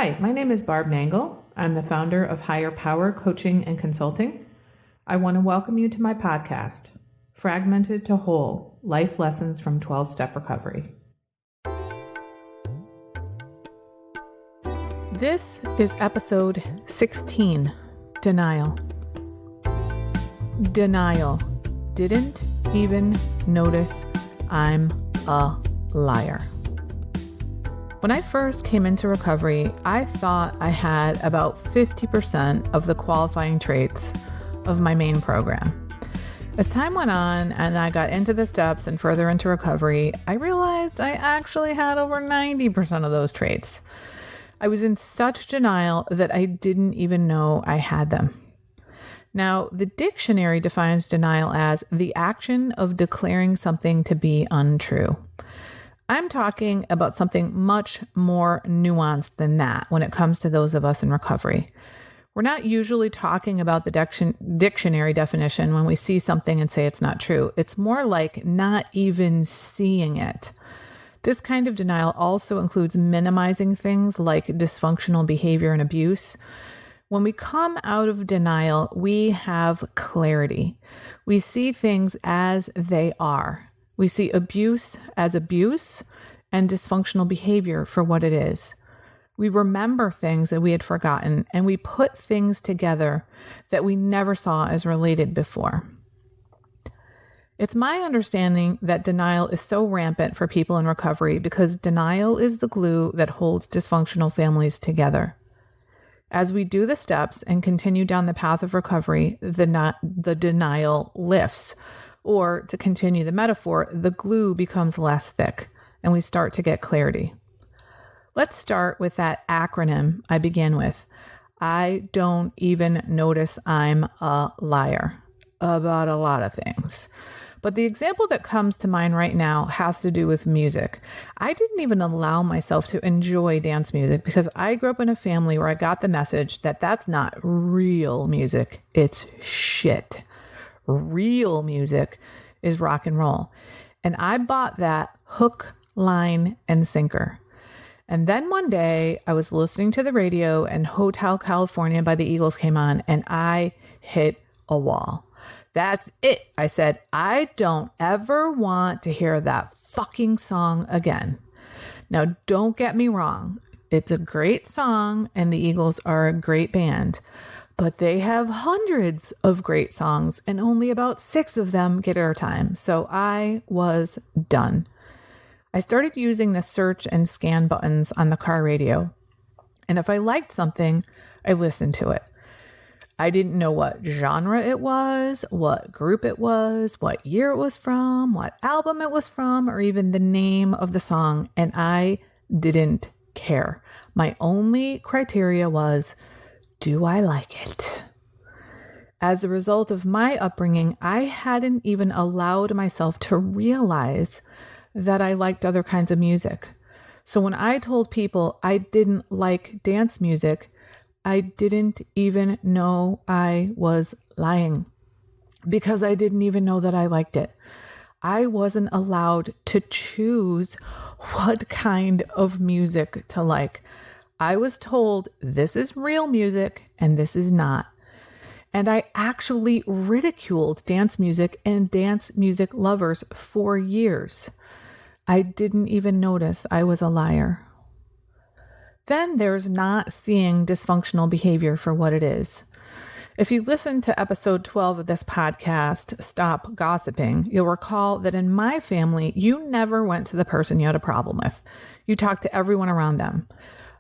Hi, my name is Barb Nangle. I'm the founder of Higher Power Coaching and Consulting. I want to welcome you to my podcast, Fragmented to Whole, Life Lessons from 12-Step Recovery. This is episode 16, Denial. Denial. Didn't even notice I'm a liar. When I first came into recovery, I thought I had about 50% of the qualifying traits of my main program. As time went on and I got into the steps and further into recovery, I realized I actually had over 90% of those traits. I was in such denial that I didn't even know I had them. Now, the dictionary defines denial as the action of declaring something to be untrue. I'm talking about something much more nuanced than that when it comes to those of us in recovery. We're not usually talking about the dictionary definition when we see something and say it's not true. It's more like not even seeing it. This kind of denial also includes minimizing things like dysfunctional behavior and abuse. When we come out of denial, we have clarity. We see things as they are. We see abuse as abuse and dysfunctional behavior for what it is. We remember things that we had forgotten, and we put things together that we never saw as related before. It's my understanding that denial is so rampant for people in recovery because denial is the glue that holds dysfunctional families together. As we do the steps and continue down the path of recovery, the denial lifts. Or to continue the metaphor, the glue becomes less thick and we start to get clarity. Let's start with that acronym I began with. I don't even notice I'm a liar about a lot of things. But the example that comes to mind right now has to do with music. I didn't even allow myself to enjoy dance music because I grew up in a family where I got the message that that's not real music, it's shit. Real music is rock and roll. And I bought that hook, line, and sinker. And then one day I was listening to the radio and Hotel California by the Eagles came on and I hit a wall. That's it. I said, I don't ever want to hear that fucking song again. Now, don't get me wrong. It's a great song and the Eagles are a great band, but they have hundreds of great songs and only about 6 of them get airtime. So I was done. I started using the search and scan buttons on the car radio. And if I liked something, I listened to it. I didn't know what genre it was, what group it was, what year it was from, what album it was from, or even the name of the song. And I didn't care. My only criteria was, do I like it? As a result of my upbringing, I hadn't even allowed myself to realize that I liked other kinds of music. So when I told people I didn't like dance music, I didn't even know I was lying because I didn't even know that I liked it. I wasn't allowed to choose what kind of music to like. I was told this is real music and this is not. And I actually ridiculed dance music and dance music lovers for years. I didn't even notice I was a liar. Then there's not seeing dysfunctional behavior for what it is. If you listen to episode 12 of this podcast, Stop Gossiping, you'll recall that in my family, you never went to the person you had a problem with. You talked to everyone around them.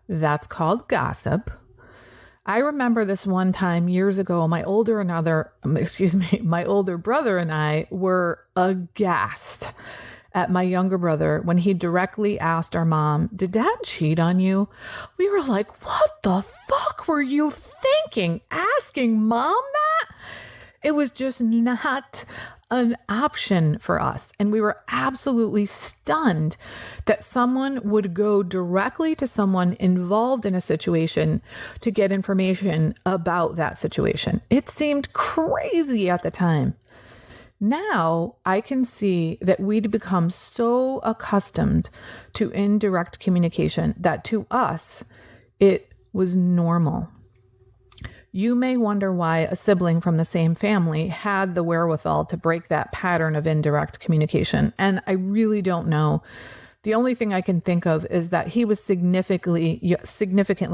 That's called gossip. I remember this one time years ago, my older brother and I were aghast at my younger brother when he directly asked our mom, "Did Dad cheat on you?" We were like, what the fuck were you thinking? Asking Mom that? It was just not an option for us. And we were absolutely stunned that someone would go directly to someone involved in a situation to get information about that situation. It seemed crazy at the time. Now I can see that we'd become so accustomed to indirect communication that to us, it was normal. You may wonder why a sibling from the same family had the wherewithal to break that pattern of indirect communication, and I really don't know. The only thing I can think of is that he was significantly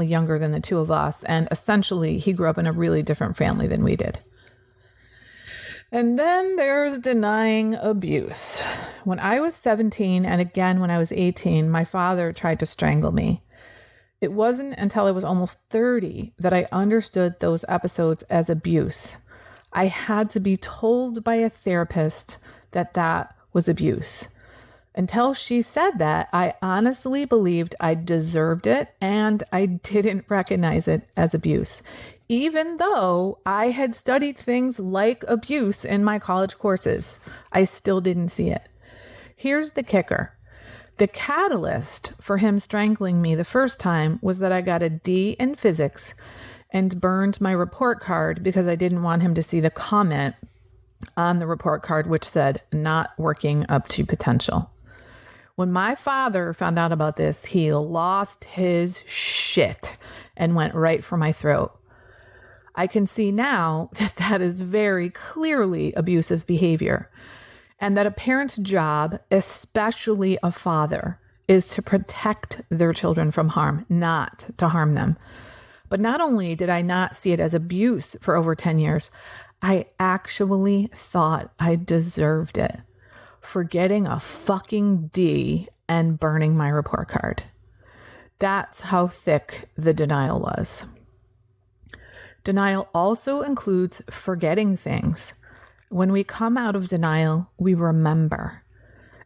younger than the two of us, and essentially he grew up in a really different family than we did. And then there's denying abuse. When I was 17 and again when I was 18, my father tried to strangle me. It wasn't until I was almost 30 that I understood those episodes as abuse. I had to be told by a therapist that that was abuse. Until she said that, I honestly believed I deserved it and I didn't recognize it as abuse, even though I had studied things like abuse in my college courses. I still didn't see it. Here's the kicker. The catalyst for him strangling me the first time was that I got a D in physics and burned my report card because I didn't want him to see the comment on the report card which said, "Not working up to potential." When my father found out about this, he lost his shit and went right for my throat. I can see now that that is very clearly abusive behavior, and that a parent's job, especially a father, is to protect their children from harm, not to harm them. But not only did I not see it as abuse for over 10 years, I actually thought I deserved it for getting a fucking D and burning my report card. That's how thick the denial was. Denial also includes forgetting things. When we come out of denial, we remember.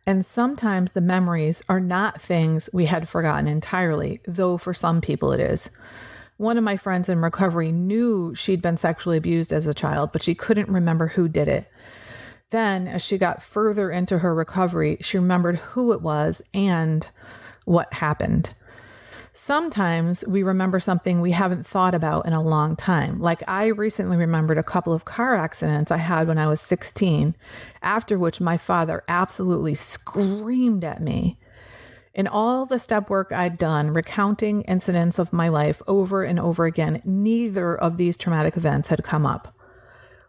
And sometimes the memories are not things we had forgotten entirely, though for some people it is. One of my friends in recovery knew she'd been sexually abused as a child, but she couldn't remember who did it. Then, as she got further into her recovery, she remembered who it was and what happened. Sometimes we remember something we haven't thought about in a long time. Like I recently remembered a couple of car accidents I had when I was 16, after which my father absolutely screamed at me. In all the step work I'd done, recounting incidents of my life over and over again, neither of these traumatic events had come up.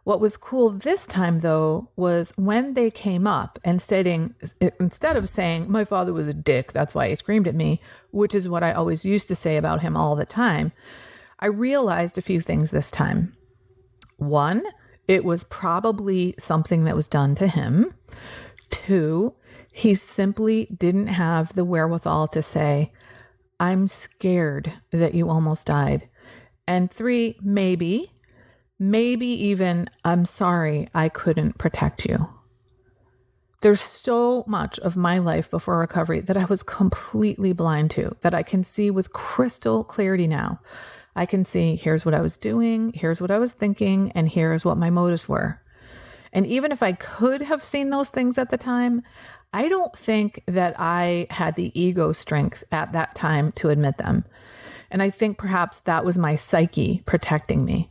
What was cool this time, though, was when they came up and instead of saying, "My father was a dick, that's why he screamed at me," which is what I always used to say about him all the time, I realized a few things this time. One, it was probably something that was done to him. Two, he simply didn't have the wherewithal to say, "I'm scared that you almost died." And three, maybe even, "I'm sorry I couldn't protect you." There's so much of my life before recovery that I was completely blind to, that I can see with crystal clarity now. I can see, here's what I was doing, here's what I was thinking, and here's what my motives were. And even if I could have seen those things at the time, I don't think that I had the ego strength at that time to admit them. And I think perhaps that was my psyche protecting me.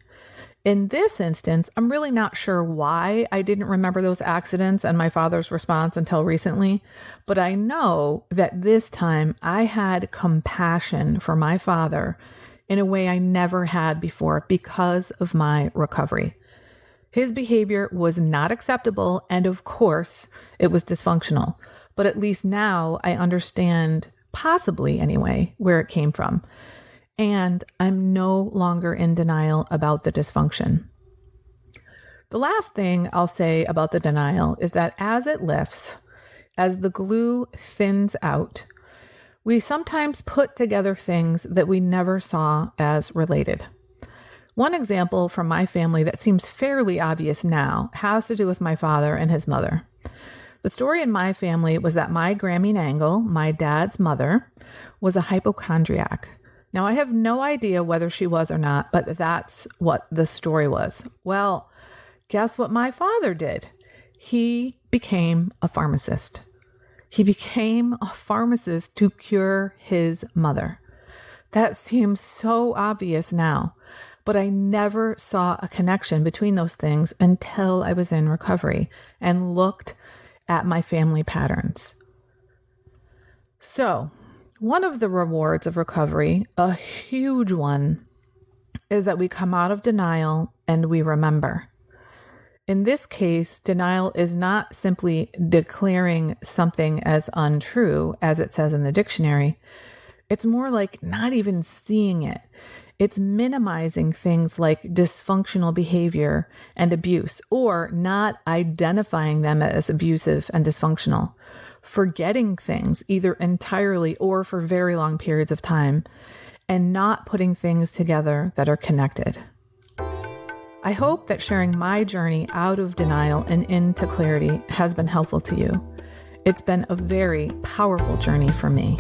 In this instance, I'm really not sure why I didn't remember those accidents and my father's response until recently, but I know that this time I had compassion for my father in a way I never had before because of my recovery. His behavior was not acceptable, and of course, it was dysfunctional, but at least now I understand, possibly anyway, where it came from. And I'm no longer in denial about the dysfunction. The last thing I'll say about the denial is that as it lifts, as the glue thins out, we sometimes put together things that we never saw as related. One example from my family that seems fairly obvious now has to do with my father and his mother. The story in my family was that my Grammy Nangle, my dad's mother, was a hypochondriac. Now, I have no idea whether she was or not, but that's what the story was. Well, guess what my father did? He became a pharmacist. He became a pharmacist to cure his mother. That seems so obvious now, but I never saw a connection between those things until I was in recovery and looked at my family patterns. So, One of the rewards of recovery, a huge one, is that we come out of denial and we remember. In this case, denial is not simply declaring something as untrue, as it says in the dictionary. It's more like not even seeing it. It's minimizing things like dysfunctional behavior and abuse, or not identifying them as abusive and dysfunctional, forgetting things either entirely or for very long periods of time, and not putting things together that are connected. I hope that sharing my journey out of denial and into clarity has been helpful to you. It's been a very powerful journey for me.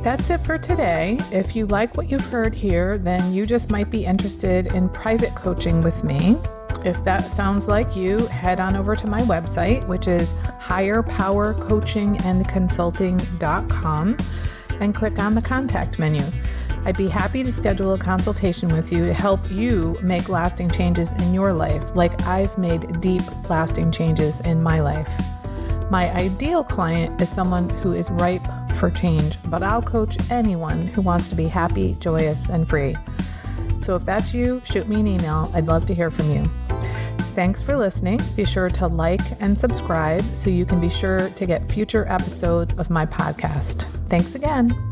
That's it for today. If you like what you've heard here, then you just might be interested in private coaching with me. If that sounds like you, head on over to my website, which is higherpowercoachingandconsulting.com, and click on the contact menu. I'd be happy to schedule a consultation with you to help you make lasting changes in your life, like I've made deep, lasting changes in my life. My ideal client is someone who is ripe for change, but I'll coach anyone who wants to be happy, joyous, and free. So if that's you, shoot me an email. I'd love to hear from you. Thanks for listening. Be sure to like and subscribe so you can be sure to get future episodes of my podcast. Thanks again.